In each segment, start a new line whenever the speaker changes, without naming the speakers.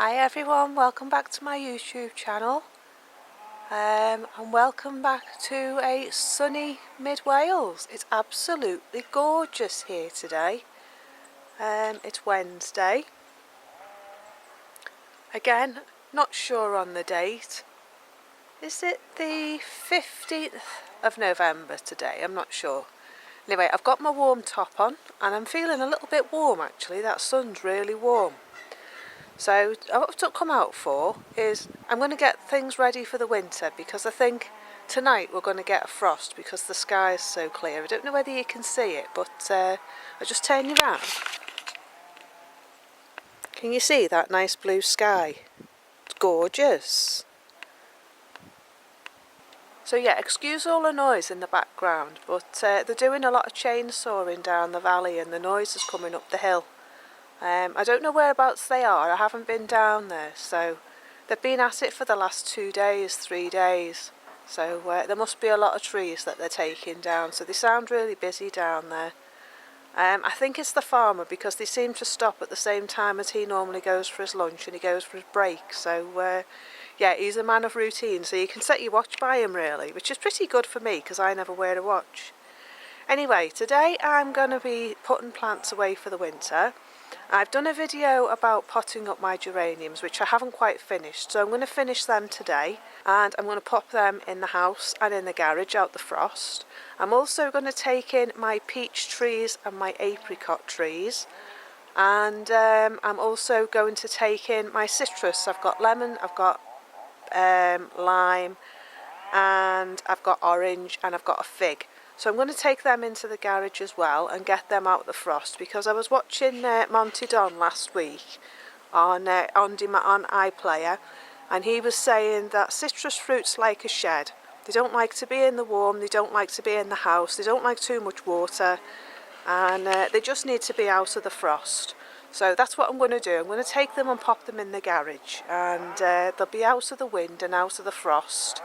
Hi everyone, welcome back to my YouTube channel and welcome back to a sunny mid-Wales. It's absolutely gorgeous here today. It's Wednesday. Again, not sure on the date. Is it the 15th of November today? I'm not sure. Anyway, I've got my warm top on and I'm feeling a little bit warm actually. That sun's really warm. So what I've come out for is I'm going to get things ready for the winter, because I think tonight we're going to get a frost because the sky is so clear. I don't know whether you can see it, but I'll just turn you around. Can you see that nice blue sky? It's gorgeous. So yeah, excuse all the noise in the background, but they're doing a lot of chainsawing down the valley and the noise is coming up the hill. I don't know whereabouts they are, I haven't been down there, so they've been at it for the last 2 days, 3 days, so there must be a lot of trees that they're taking down, so they sound really busy down there. I think it's the farmer, because they seem to stop at the same time as he normally goes for his lunch and he goes for his break, so yeah, he's a man of routine, so you can set your watch by him really, which is pretty good for me because I never wear a watch. Anyway, today I'm going to be putting plants away for the winter. I've done a video about potting up my geraniums, which I haven't quite finished, so I'm going to finish them today and I'm going to pop them in the house and in the garage out the frost. I'm also going to take in my peach trees and my apricot trees, and I'm also going to take in my citrus. I've got lemon, I've got lime, and I've got orange, and I've got a fig. So I'm going to take them into the garage as well and get them out of the frost, because I was watching Monty Don last week on iPlayer, and he was saying that citrus fruit's like a shed. They don't like to be in the warm, they don't like to be in the house, they don't like too much water, and they just need to be out of the frost. So that's what I'm going to do. I'm going to take them and pop them in the garage, and they'll be out of the wind and out of the frost.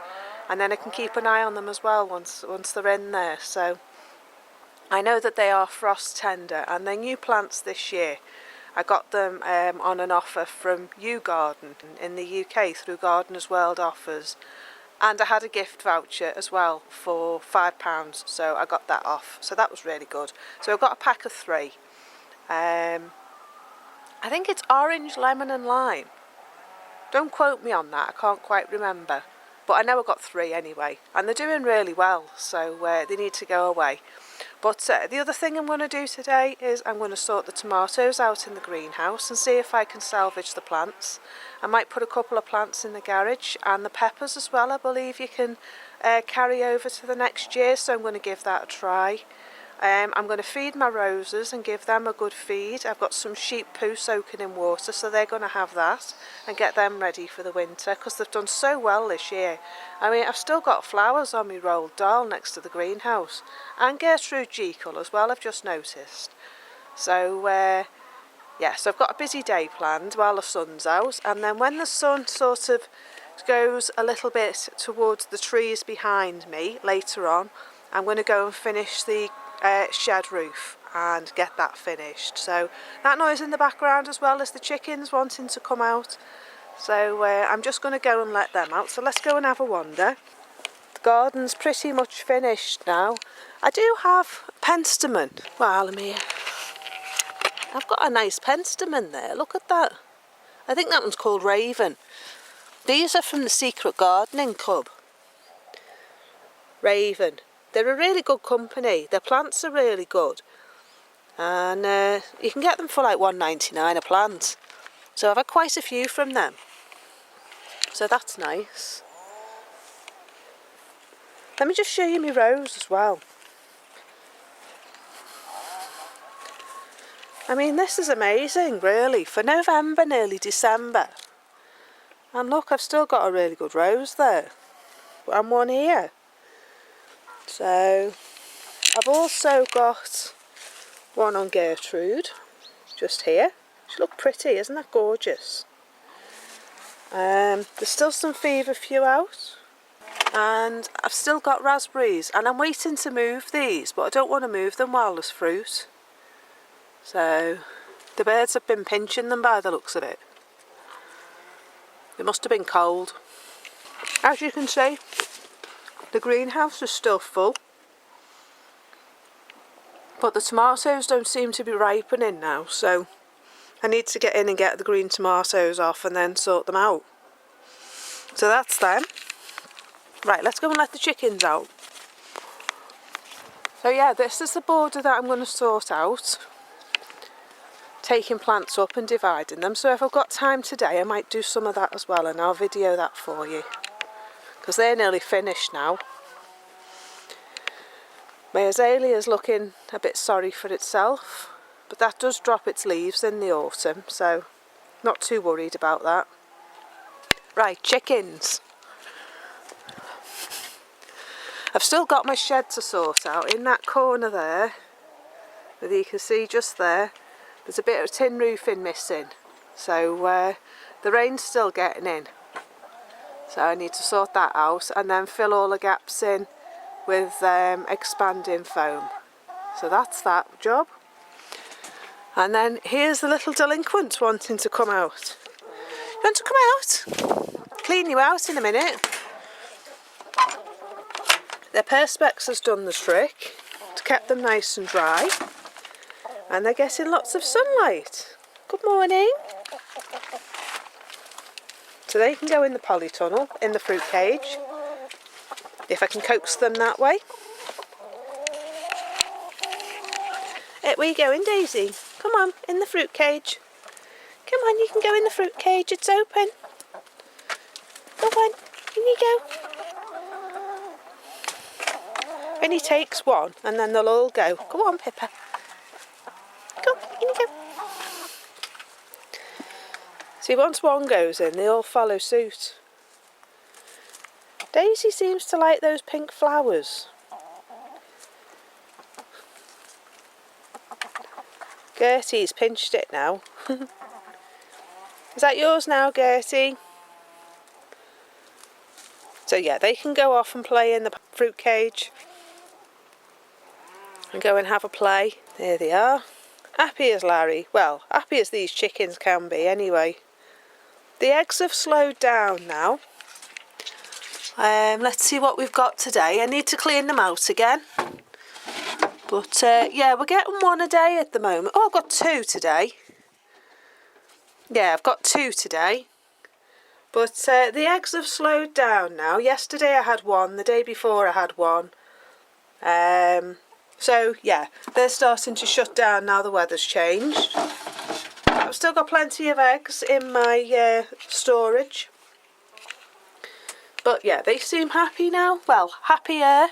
And then I can keep an eye on them as well once they're in there. So I know that they are frost tender, and they're new plants this year. I got them on an offer from Garden in the UK through Gardeners World Offers, and I had a gift voucher as well for £5, so I got that off. So that was really good. So I've got a pack of 3. I think it's orange, lemon and lime. Don't quote me on that, I can't quite remember. But I know I got 3 anyway, and they're doing really well, so they need to go away. But the other thing I'm going to do today is I'm going to sort the tomatoes out in the greenhouse and see if I can salvage the plants. I might put a couple of plants in the garage, and the peppers as well, I believe you can carry over to the next year, so I'm going to give that a try. I'm going to feed my roses and give them a good feed. I've got some sheep poo soaking in water, so they're going to have that and get them ready for the winter, because they've done so well this year. I mean, I've still got flowers on my rolled dahl next to the greenhouse, and Gertrude Jekyll as well, I've just noticed. So yeah, so I've got a busy day planned while the sun's out, and then when the sun sort of goes a little bit towards the trees behind me later on, I'm going to go and finish the shed roof and get that finished. So that noise in the background as well as the chickens wanting to come out, so I'm just going to go and let them out. So let's go and have a wander. The garden's pretty much finished now. I do have penstemon. Well, I'm here. I've got a nice penstemon there, look at that. I think that one's called Raven. These are from the Secret Gardening Club. Raven. They're a really good company. Their plants are really good, and you can get them for like £1.99 a plant. So I've had quite a few from them, so that's nice. Let me just show you my rose as well. I mean, this is amazing really for November, nearly December. And look, I've still got a really good rose there, and one here. So I've also got one on Gertrude, just here. She looks pretty, isn't that gorgeous? There's still some feverfew out, and I've still got raspberries, and I'm waiting to move these, but I don't want to move them while there's fruit. So the birds have been pinching them by the looks of it. It must have been cold. As you can see, the greenhouse is still full, but the tomatoes don't seem to be ripening now, so I need to get in and get the green tomatoes off and then sort them out. So that's them. Right, let's go and let the chickens out. So yeah, this is the border that I'm going to sort out. Taking plants up and dividing them. So if I've got time today, I might do some of that as well, and I'll video that for you. Because they're nearly finished now. My azalea is looking a bit sorry for itself, but that does drop its leaves in the autumn, so not too worried about that. Right, chickens. I've still got my shed to sort out. In that corner there, that you can see just there, there's a bit of tin roofing missing, so the rain's still getting in. So I need to sort that out and then fill all the gaps in with expanding foam. So that's that job. And then here's the little delinquent wanting to come out. You want to come out? Clean you out in a minute. Their perspex has done the trick to keep them nice and dry, and they're getting lots of sunlight. Good morning. So they can go in the polytunnel, in the fruit cage, if I can coax them that way. Where you going, Daisy? Come on, in the fruit cage. Come on, you can go in the fruit cage, it's open. Come on, in you go. Only takes one and then they'll all go. Go on, Pippa. Go, in you go. See, once one goes in, they all follow suit. Daisy seems to like those pink flowers. Gertie's pinched it now. Is that yours now, Gertie? So yeah, they can go off and play in the fruit cage. And go and have a play. There they are. Happy as Larry. Well, happy as these chickens can be anyway. The eggs have slowed down now. Let's see what we've got today. I need to clean them out again. But yeah, we're getting one a day at the moment. Oh, I've got two today. Yeah, I've got two today. But the eggs have slowed down now. Yesterday I had one. The day before I had one. So yeah, they're starting to shut down now the weather's changed. I've still got plenty of eggs in my storage. But yeah, they seem happy now. Well, happier.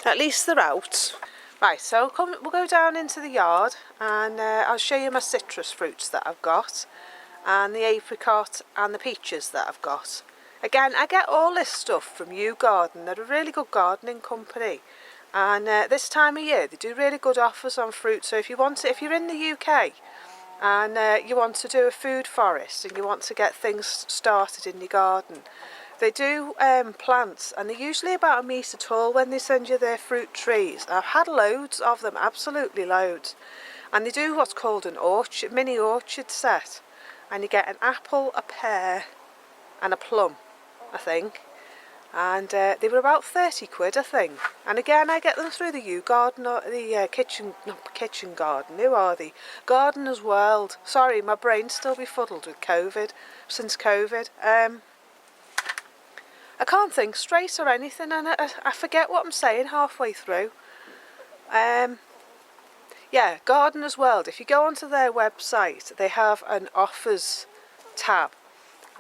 At least they're out. Right, so we'll go down into the yard and I'll show you my citrus fruits that I've got. And the apricot and the peaches that I've got. Again, I get all this stuff from U Garden. They're a really good gardening company. And this time of year, they do really good offers on fruit. So if you're in the UK and you want to do a food forest and you want to get things started in your garden, they do plants, and they're usually about a metre tall when they send you their fruit trees. I've had loads of them, absolutely loads. And they do what's called an orchard, mini orchard set. And you get an apple, a pear and a plum, I think. And they were about 30 quid, I think. And again, I get them through the U Garden, or the kitchen garden. Who are they? Gardener's World. Sorry, my brain's still befuddled with COVID, since COVID. I can't think straight or anything, and I forget what I'm saying halfway through. Yeah, Gardener's World. If you go onto their website, they have an offers tab.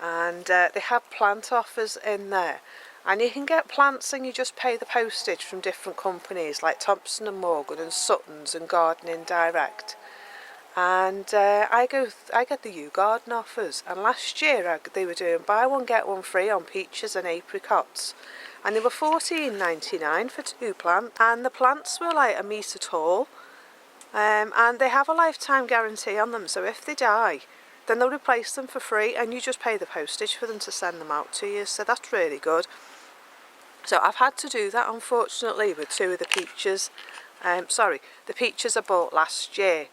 And they have plant offers in there. And you can get plants and you just pay the postage from different companies like Thompson & Morgan and Sutton's and Gardening Direct. And I get the U Garden offers. And last year they were doing buy one get one free on peaches and apricots. And they were $14.99 for 2 plants. And the plants were like a metre tall. And they have a lifetime guarantee on them. So if they die, then they'll replace them for free. And you just pay the postage for them to send them out to you. So that's really good. So I've had to do that, unfortunately, with 2 of the peaches. The peaches I bought last year,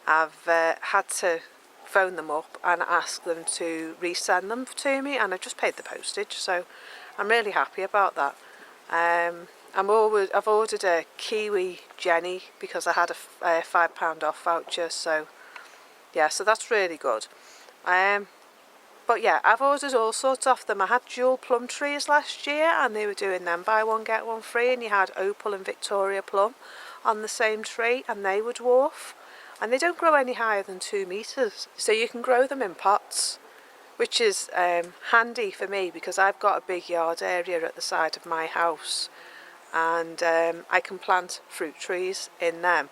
I've had to phone them up and ask them to resend them to me, and I just paid the postage, so I'm really happy about that. I've ordered a kiwi Jenny because I had a £5 off voucher, so yeah, so that's really good. But yeah, I've ordered all sorts off them. I had dual plum trees last year and they were doing them buy one get one free, and you had opal and Victoria plum on the same tree and they were dwarf, and they don't grow any higher than 2 metres, so you can grow them in pots, which is handy for me because I've got a big yard area at the side of my house, and I can plant fruit trees in them,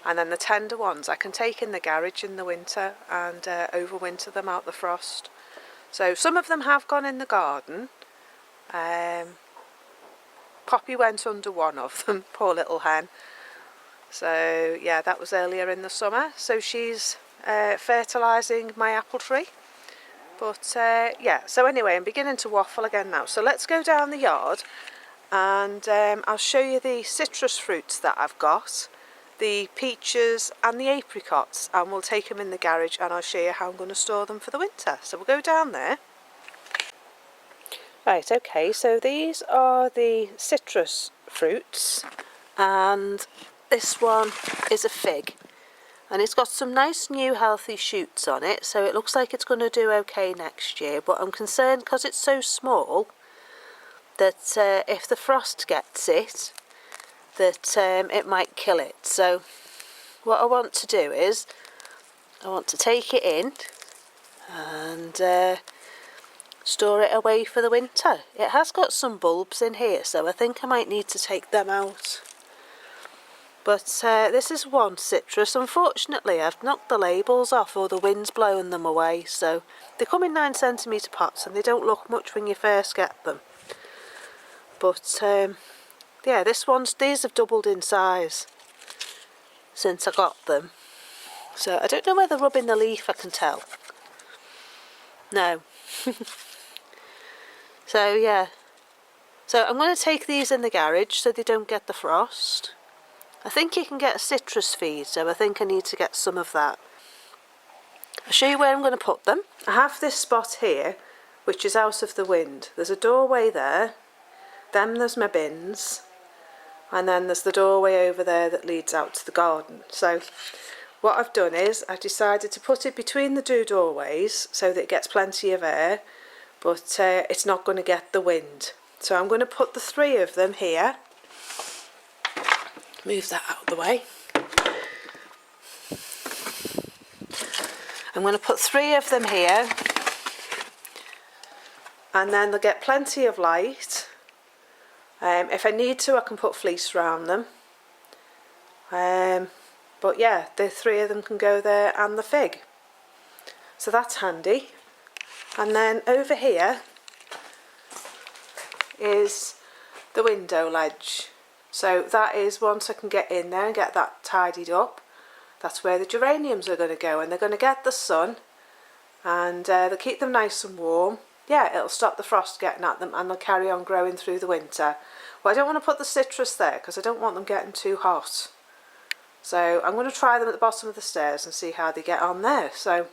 and then the tender ones I can take in the garage in the winter and overwinter them out the frost. So some of them have gone in the garden. Poppy went under one of them, poor little hen. So yeah, that was earlier in the summer, so she's fertilising my apple tree. But yeah, so anyway, I'm beginning to waffle again now, so let's go down the yard and I'll show you the citrus fruits that I've got, the peaches and the apricots, and we'll take them in the garage and I'll show you how I'm going to store them for the winter. So we'll go down there. Right, okay, so these are the citrus fruits, and this one is a fig, and it's got some nice new healthy shoots on it, so it looks like it's going to do okay next year, but I'm concerned because it's so small that if the frost gets it, that it might kill it. So what I want to do is I want to take it in and store it away for the winter. It has got some bulbs in here, so I think I might need to take them out. But this is one citrus. Unfortunately, I've knocked the labels off or the wind's blowing them away, so they come in 9cm pots and they don't look much when you first get them. But yeah, these have doubled in size since I got them. So I don't know whether rubbing the leaf I can tell. No. So yeah. So I'm going to take these in the garage so they don't get the frost. I think you can get a citrus feed, so I think I need to get some of that. I'll show you where I'm going to put them. I have this spot here, which is out of the wind. There's a doorway there. Then there's my bins. And then there's the doorway over there that leads out to the garden. So what I've done is I decided to put it between the two doorways so that it gets plenty of air, but it's not going to get the wind. So I'm going to put the 3 of them here. Move that out of the way. I'm going to put 3 of them here, and then they'll get plenty of light. If I need to, I can put fleece around them. But yeah, the 3 of them can go there and the fig. So that's handy. And then over here is the window ledge. So that is, once I can get in there and get that tidied up, that's where the geraniums are going to go, and they're going to get the sun and they'll keep them nice and warm. Yeah, it'll stop the frost getting at them and they'll carry on growing through the winter. Well, I don't want to put the citrus there because I don't want them getting too hot. So I'm going to try them at the bottom of the stairs and see how they get on there. So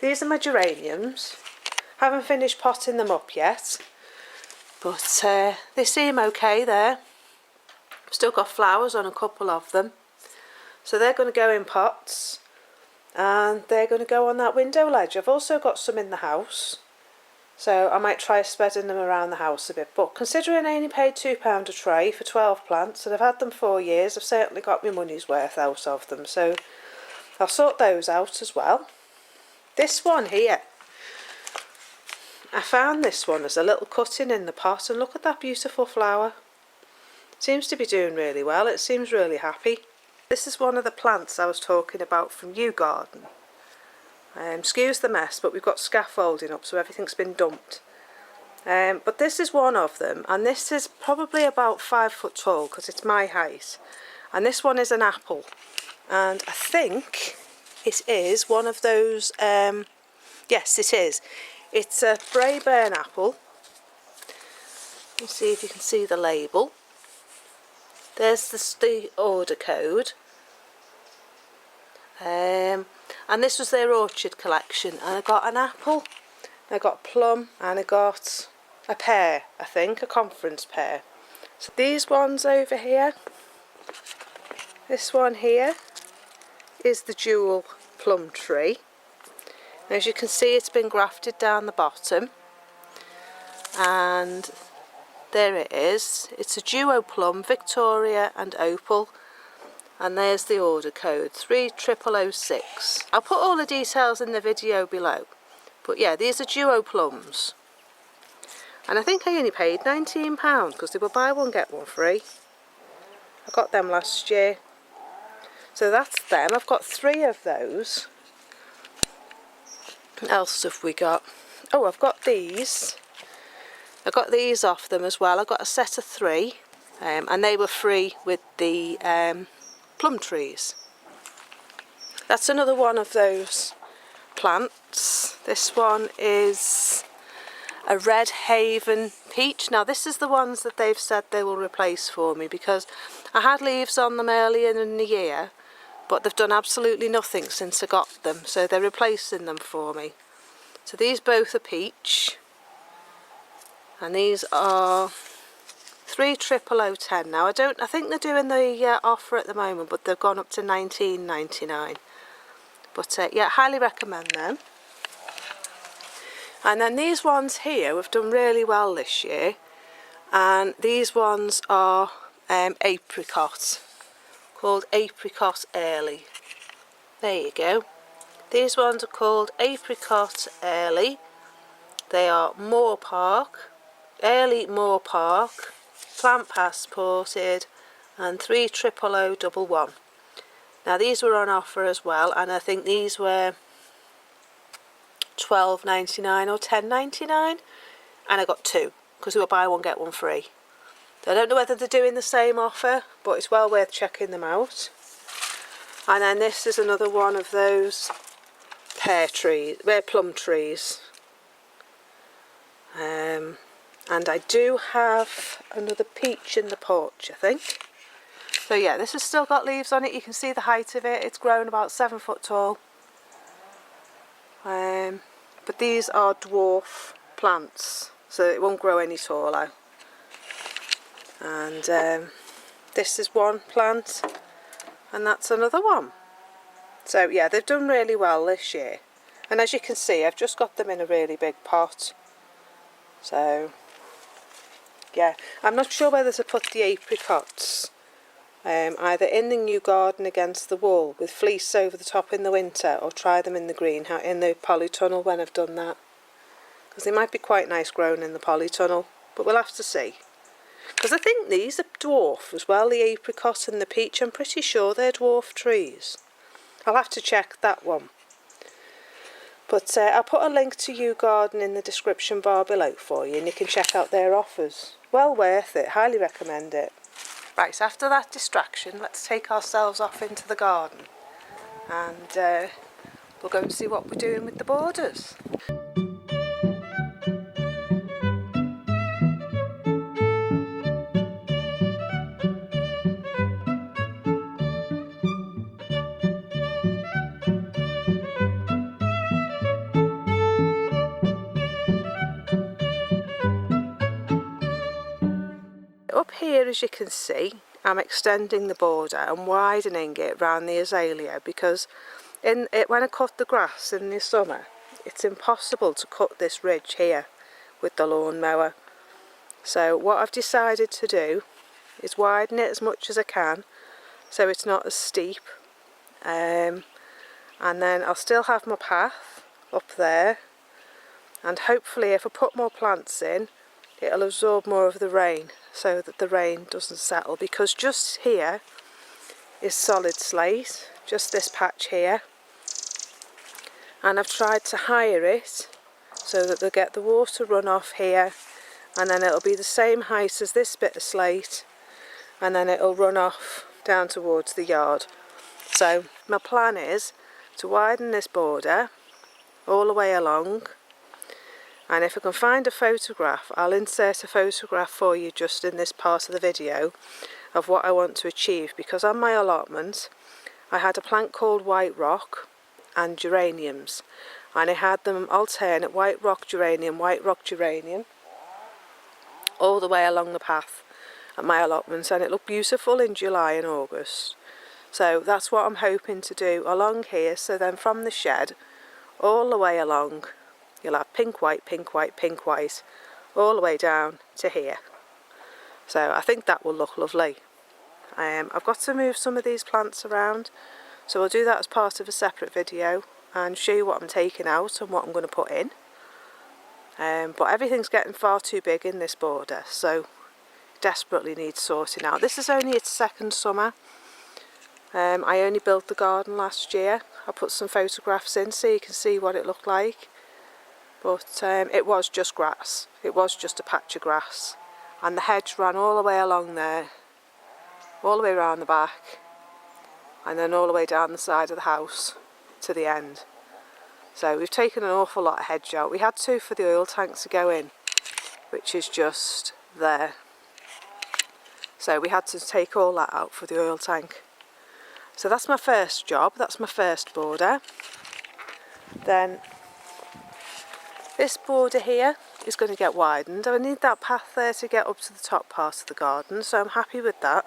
these are my geraniums. Haven't finished potting them up yet, but they seem okay there. Still got flowers on a couple of them. So they're going to go in pots and they're going to go on that window ledge. I've also got some in the house, so I might try spreading them around the house a bit. But considering I only paid £2 a tray for 12 plants and I've had them 4 years, I've certainly got my money's worth out of them. So I'll sort those out as well. This one here, I found this one as a little cutting in the pot, and look at that beautiful flower. It seems to be doing really well. It seems really happy. This is one of the plants I was talking about from Yew Garden. Excuse the mess, but we've got scaffolding up, so everything's been dumped. But this is one of them, and this is probably about 5 foot tall because it's my height. And this one is an apple, and I think it is one of those. Yes, it is. It's a Braeburn apple. Let's see if you can see the label. There's the order code. And this was their orchard collection, and I got an apple, I got plum, and I got a pear, I think, a conference pear. So these ones over here, this one here is the dual plum tree. And as you can see, it's been grafted down the bottom, and there it is. It's a duo plum, Victoria and Opal. And there's the order code, 30006. I'll put all the details in the video below. But yeah, these are duo plums. And I think I only paid £19 because they were buy one get one free. I got them last year. So that's them. I've got 3 of those. What else have we got? Oh, I've got these. I got these off them as well. I got a set of 3. And they were free with the plum trees. That's another one of those plants. This one is a Red Haven peach. Now this is the ones that they've said they will replace for me, because I had leaves on them earlier in the year, but they've done absolutely nothing since I got them, so they're replacing them for me. So these both are peach, and these are 30010. Now I think they're doing the offer at the moment, but they've gone up to £19.99. But yeah, highly recommend them. And then these ones here have done really well this year, and these ones are apricot, called Apricot Early. There you go. These ones are called Apricot Early. They are Moor Park, Early Moor Park, plant passported, and 30011. Now these were on offer as well, and I think these were £12.99 or £10.99, and I got 2 because they were buy one get one free. So I don't know whether they're doing the same offer, but it's well worth checking them out. And then this is another one of those plum trees. And I do have another peach in the porch, I think. So yeah, this has still got leaves on it. You can see the height of it. It's grown about 7 foot tall. But these are dwarf plants, so it won't grow any taller. And this is one plant, and that's another one. So yeah, they've done really well this year. And as you can see, I've just got them in a really big pot. So yeah, I'm not sure whether to put the apricots either in the new garden against the wall with fleece over the top in the winter, or try them in the greenhouse, in the polytunnel when I've done that, because they might be quite nice grown in the polytunnel, but we'll have to see. Because I think these are dwarf as well, the apricot and the peach. I'm pretty sure they're dwarf trees. I'll have to check that one. But I'll put a link to U Garden in the description bar below for you, and you can check out their offers. Well worth it, highly recommend it. Right, so after that distraction, let's take ourselves off into the garden, and we'll go and see what we're doing with the borders. Up here, as you can see, I'm extending the border and widening it around the azalea, because when I cut the grass in the summer, it's impossible to cut this ridge here with the lawnmower. So what I've decided to do is widen it as much as I can so it's not as steep, and then I'll still have my path up there, and hopefully if I put more plants in, it'll absorb more of the rain so that the rain doesn't settle, because just here is solid slate, just this patch here, and I've tried to higher it so that they'll get the water run off here, and then it'll be the same height as this bit of slate, and then it'll run off down towards the yard. So my plan is to widen this border all the way along, and if I can find a photograph, I'll insert a photograph for you just in this part of the video of what I want to achieve, because on my allotment I had a plant called white rock and geraniums, and I had them alternate, white rock geranium, all the way along the path at my allotments, and it looked beautiful in July and August. So that's what I'm hoping to do along here. So then from the shed all the way along, you'll have pink, white, pink, white, pink, white, all the way down to here. So I think that will look lovely. I've got to move some of these plants around, so I'll do that as part of a separate video and show you what I'm taking out and what I'm going to put in. But everything's getting far too big in this border, so desperately needs sorting out. This is only its second summer. I only built the garden last year. I put some photographs in so you can see what it looked like. But it was just grass. It was just a patch of grass. And the hedge ran all the way along there, all the way around the back, and then all the way down the side of the house to the end. So we've taken an awful lot of hedge out. We had to for the oil tank to go in, which is just there. So we had to take all that out for the oil tank. So that's my first job, that's my first border. Then this border here is going to get widened. I need that path there to get up to the top part of the garden, so I'm happy with that.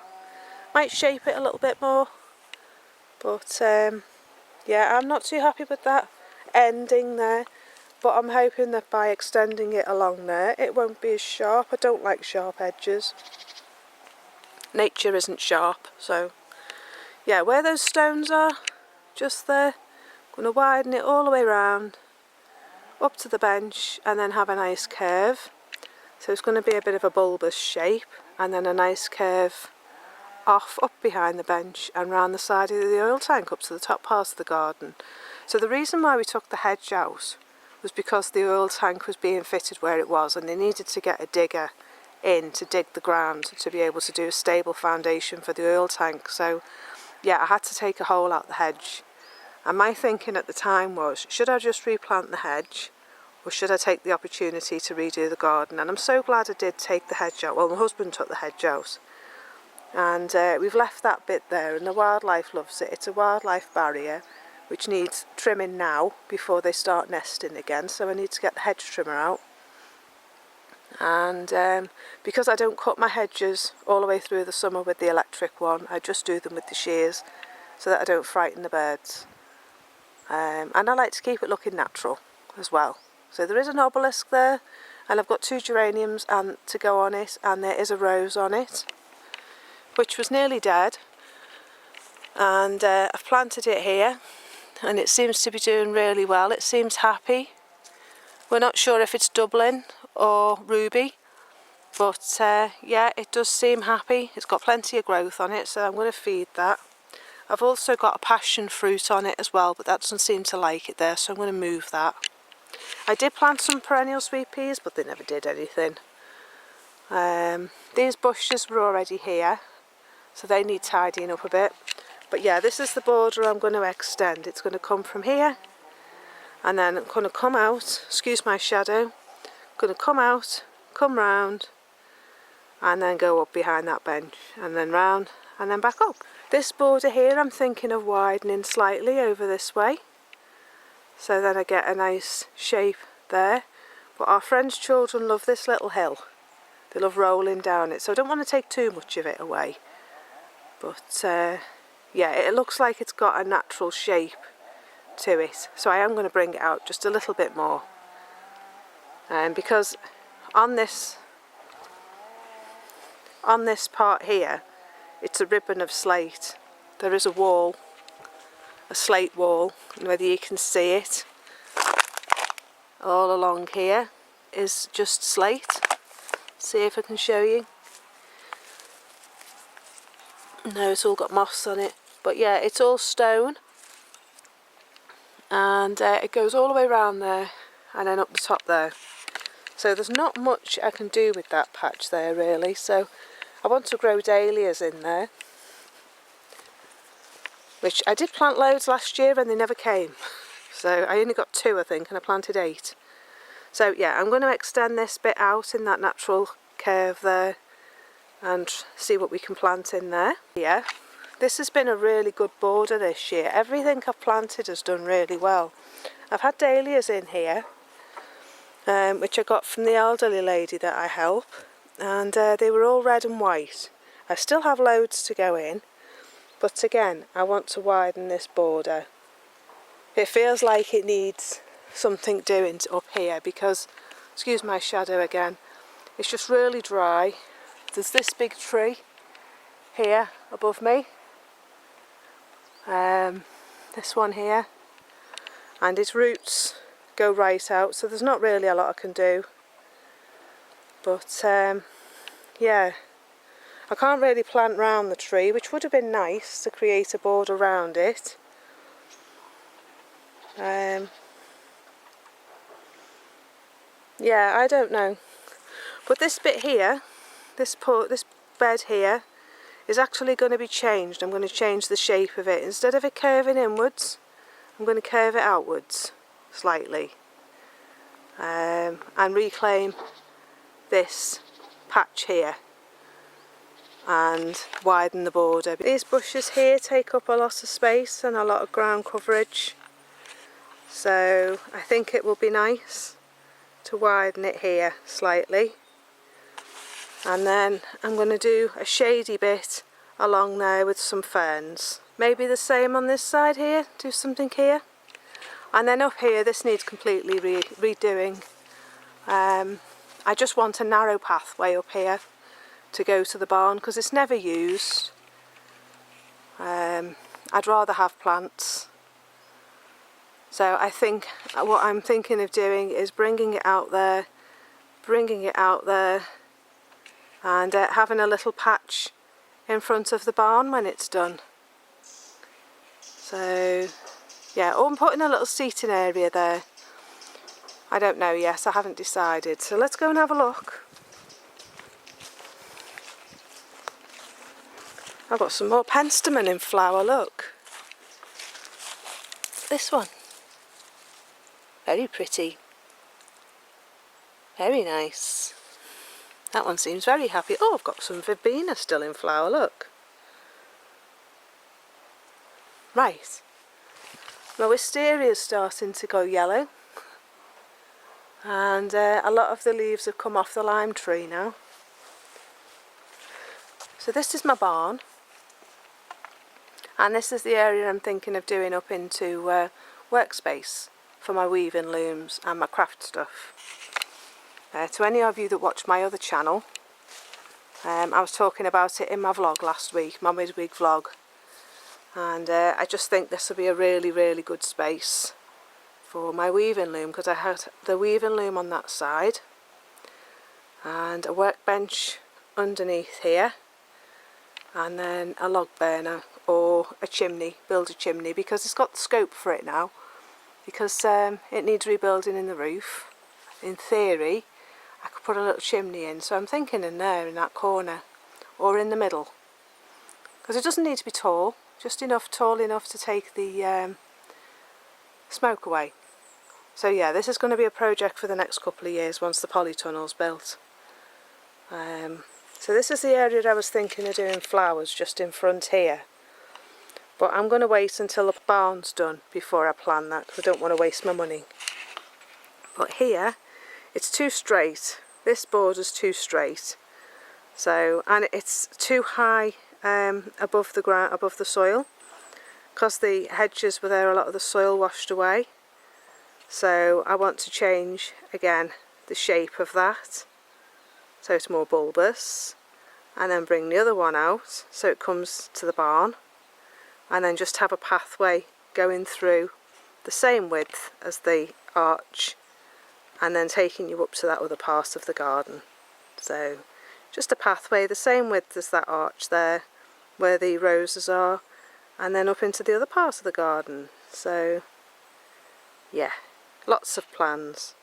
Might shape it a little bit more, but yeah, I'm not too happy with that ending there, but I'm hoping that by extending it along there it won't be as sharp. I don't like sharp edges. Nature isn't sharp, so yeah, where those stones are, just there, I'm going to widen it all the way round, up to the bench, and then have a nice curve. So it's going to be a bit of a bulbous shape, and then a nice curve off up behind the bench and round the side of the oil tank up to the top part of the garden. So the reason why we took the hedge out was because the oil tank was being fitted where it was, and they needed to get a digger in to dig the ground to be able to do a stable foundation for the oil tank. So yeah, I had to take a hole out the hedge, and my thinking at the time was, should I just replant the hedge or should I take the opportunity to redo the garden? And I'm so glad I did take the hedge out. Well, my husband took the hedge out, and we've left that bit there, and the wildlife loves it. It's a wildlife barrier which needs trimming now before they start nesting again, so I need to get the hedge trimmer out. And because I don't cut my hedges all the way through the summer with the electric one, I just do them with the shears so that I don't frighten the birds. And I like to keep it looking natural as well. So there is an obelisk there, and I've got 2 geraniums to go on it, and there is a rose on it, which was nearly dead. And I've planted it here, and it seems to be doing really well. It seems happy. We're not sure if it's Dublin or Ruby, but yeah, it does seem happy. It's got plenty of growth on it, so I'm going to feed that. I've also got a passion fruit on it as well, but that doesn't seem to like it there, so I'm going to move that. I did plant some perennial sweet peas, but they never did anything. These bushes were already here, so they need tidying up a bit. But yeah, this is the border I'm going to extend. It's going to come from here, and then I'm going to come out, excuse my shadow, going to come out, come round, and then go up behind that bench, and then round, and then back up. This border here I'm thinking of widening slightly over this way, so then I get a nice shape there. But our friends' children love this little hill. They love rolling down it, so I don't want to take too much of it away. But yeah, it looks like it's got a natural shape to it, so I am going to bring it out just a little bit more. Because on this part here, it's a ribbon of slate. There is a wall, a slate wall, and whether you can see it, all along here is just slate. See if I can show you. No, it's all got moss on it, but yeah, it's all stone, and it goes all the way around there and then up the top there. So there's not much I can do with that patch there really, so I want to grow dahlias in there, which I did plant loads last year and they never came. So I only got 2 I think, and I planted 8. So yeah, I'm going to extend this bit out in that natural curve there and see what we can plant in there. Yeah, this has been a really good border this year. Everything I've planted has done really well. I've had dahlias in here, which I got from the elderly lady that I help, and they were all red and white. I still have loads to go in, but again, I want to widen this border. It feels like it needs something doing up here because, excuse my shadow again, it's just really dry. There's this big tree here above me, this one here, and its roots go right out, so there's not really a lot I can do. But yeah, I can't really plant round the tree, which would have been nice to create a border around it. Yeah, I don't know. But this bit here, this bed here, is actually going to be changed. I'm going to change the shape of it. Instead of it curving inwards, I'm going to curve it outwards slightly. And reclaim this patch here and widen the border. These bushes here take up a lot of space and a lot of ground coverage, so I think it will be nice to widen it here slightly. And then I'm going to do a shady bit along there with some ferns. Maybe the same on this side here, do something here. And then up here, this needs completely redoing. I just want a narrow pathway up here to go to the barn because it's never used. I'd rather have plants. So I think what I'm thinking of doing is bringing it out there, and having a little patch in front of the barn when it's done. So yeah, oh, I'm putting a little seating area there. I don't know yet, I haven't decided. So let's go and have a look. I've got some more penstemon in flower, look. This one. Very pretty. Very nice. That one seems very happy. Oh, I've got some verbena still in flower, look. Right. My wisteria's starting to go yellow. And a lot of the leaves have come off the lime tree now. So this is my barn. And this is the area I'm thinking of doing up into workspace for my weaving looms and my craft stuff. To any of you that watch my other channel, I was talking about it in my vlog last week, my midweek vlog, and I just think this will be a really, really good space for my weaving loom, because I had the weaving loom on that side and a workbench underneath here, and then a log burner or a chimney, build a chimney, because it's got the scope for it now, because it needs rebuilding in the roof. In theory I could put a little chimney in, so I'm thinking in there, in that corner, or in the middle, because it doesn't need to be tall, just tall enough to take the smoke away. So yeah, this is going to be a project for the next couple of years once the polytunnel's built. So this is the area I was thinking of doing flowers, just in front here. But I'm going to wait until the barn's done before I plan that, because I don't want to waste my money. But here, it's too straight. This border's too straight. So, and it's too high above the ground, above the soil, because the hedges were there, a lot of the soil washed away. So I want to change again the shape of that, so it's more bulbous, and then bring the other one out so it comes to the barn, and then just have a pathway going through the same width as the arch, and then taking you up to that other part of the garden. So just a pathway the same width as that arch there where the roses are, and then up into the other part of the garden. So yeah, lots of plans.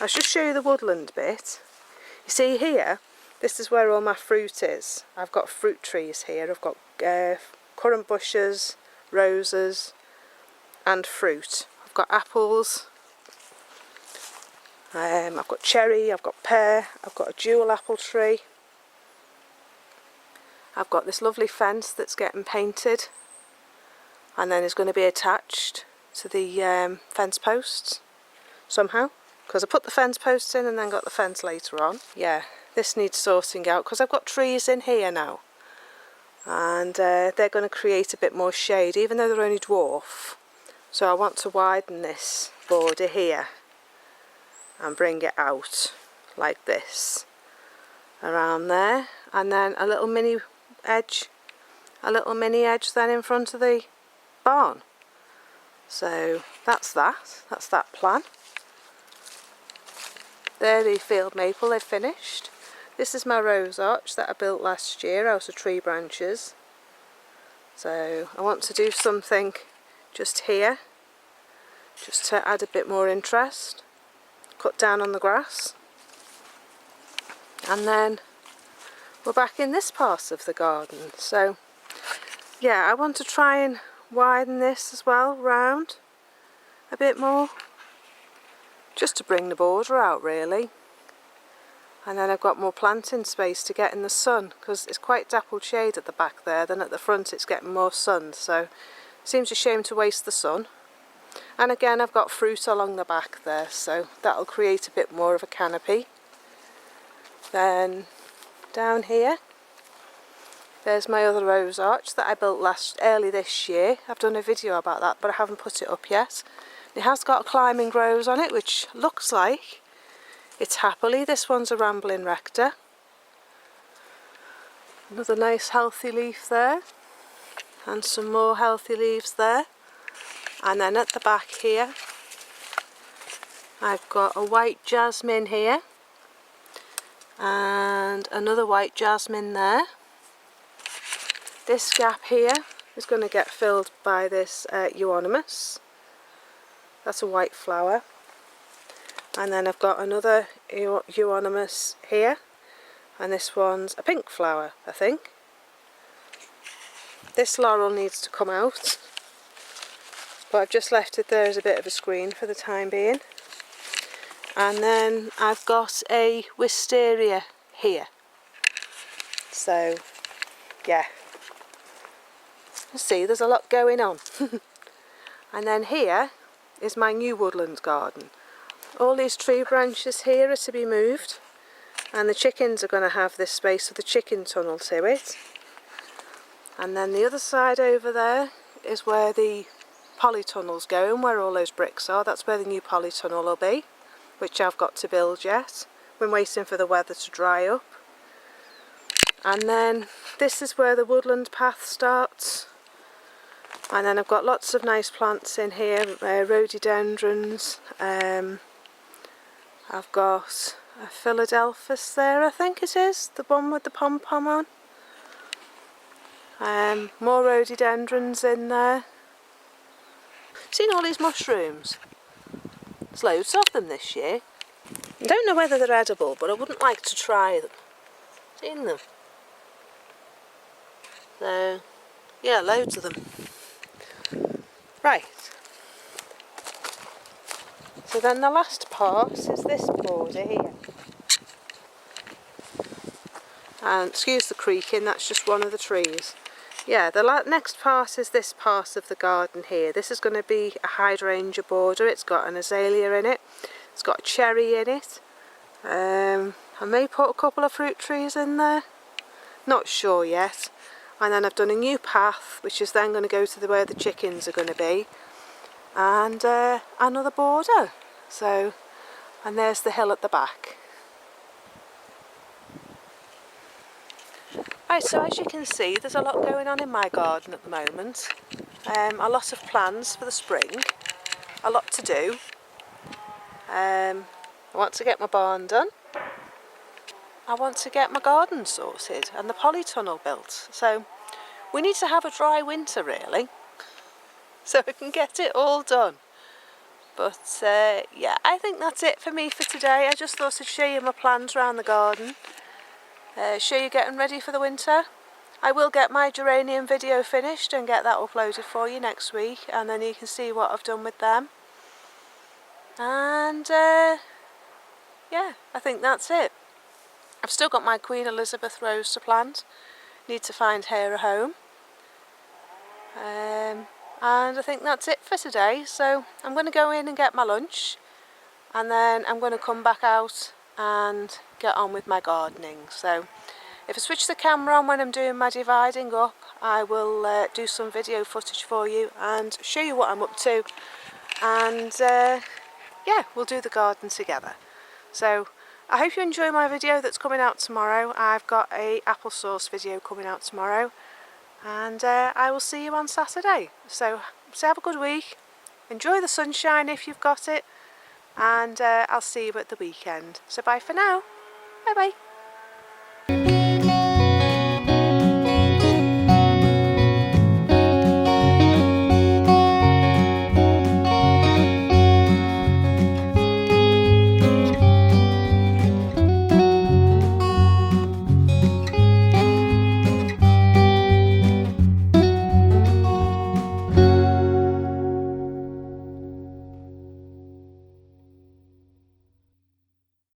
I'll just show you the woodland bit. You see here, this is where all my fruit is. I've got fruit trees here. I've got currant bushes, roses and fruit. I've got apples, I've got cherry, I've got pear, I've got a jewel apple tree, I've got this lovely fence that's getting painted and then is going to be attached to the fence posts somehow, because I put the fence posts in and then got the fence later on. Yeah, this needs sorting out because I've got trees in here now, and they're going to create a bit more shade even though they're only dwarf. So I want to widen this border here and bring it out like this around there, and then a little mini edge then in front of the barn. So that's that plan. There, the field maple they've finished. This is my rose arch that I built last year out of tree branches. So I want to do something just here, just to add a bit more interest. Cut down on the grass. And then we're back in this part of the garden. So yeah, I want to try and widen this as well round a bit more, just to bring the border out really. And then I've got more planting space to get in the sun, because it's quite dappled shade at the back there, then at the front it's getting more sun, so it seems a shame to waste the sun. And again, I've got fruit along the back there, so that'll create a bit more of a canopy. Then down here, there's my other rose arch that I built early this year. I've done a video about that, but I haven't put it up yet. It has got a climbing rose on it, which looks like it's happily. This one's a rambling rector. Another nice healthy leaf there, and some more healthy leaves there. And then at the back here, I've got a white jasmine here, and another white jasmine there. This gap here is going to get filled by this euonymus. That's a white flower. And then I've got another euonymus here, and this one's a pink flower, I think. This laurel needs to come out, but I've just left it there as a bit of a screen for the time being. And then I've got a wisteria here. So yeah, see, there's a lot going on. And then here is my new woodland garden. All these tree branches here are to be moved, and the chickens are going to have this space with a chicken tunnel to it. And then the other side over there is where the polytunnel's going, where all those bricks are. That's where the new polytunnel will be, which I've got to build yet. Been waiting for the weather to dry up. And then this is where the woodland path starts. And then I've got lots of nice plants in here, rhododendrons. I've got a Philadelphus there, I think it is, the one with the pom-pom on. More rhododendrons in there. Seen all these mushrooms? There's loads of them this year. I don't know whether they're edible, but I wouldn't like to try them. Seen them? So, yeah, loads of them. Right. So then the last part is this border here. And excuse the creaking, that's just one of the trees. Yeah, the next part is this part of the garden here. This is going to be a hydrangea border. It's got an azalea in it. It's got a cherry in it. I may put a couple of fruit trees in there. Not sure yet. And then I've done a new path, which is then going to go to where the chickens are going to be. And another border. So, and there's the hill at the back. Right, so as you can see, there's a lot going on in my garden at the moment. A lot of plans for the spring, a lot to do. I want to get my barn done. I want to get my garden sorted and the polytunnel built. So we need to have a dry winter really, so we can get it all done. But yeah, I think that's it for me for today. I just thought I'd show you my plans around the garden. Show you getting ready for the winter. I will get my geranium video finished and get that uploaded for you next week, and then you can see what I've done with them. And yeah, I think that's it. I've still got my Queen Elizabeth rose to plant. need to find her a home. And I think that's it for today, so I'm going to go in and get my lunch, and then I'm going to come back out and get on with my gardening. So if I switch the camera on when I'm doing my dividing up, I will do some video footage for you and show you what I'm up to, and yeah, we'll do the garden together. So I hope you enjoy my video that's coming out tomorrow. I've got a applesauce video coming out tomorrow, and I will see you on Saturday. So have a good week, enjoy the sunshine if you've got it, and I'll see you at the weekend. So bye for now, bye bye.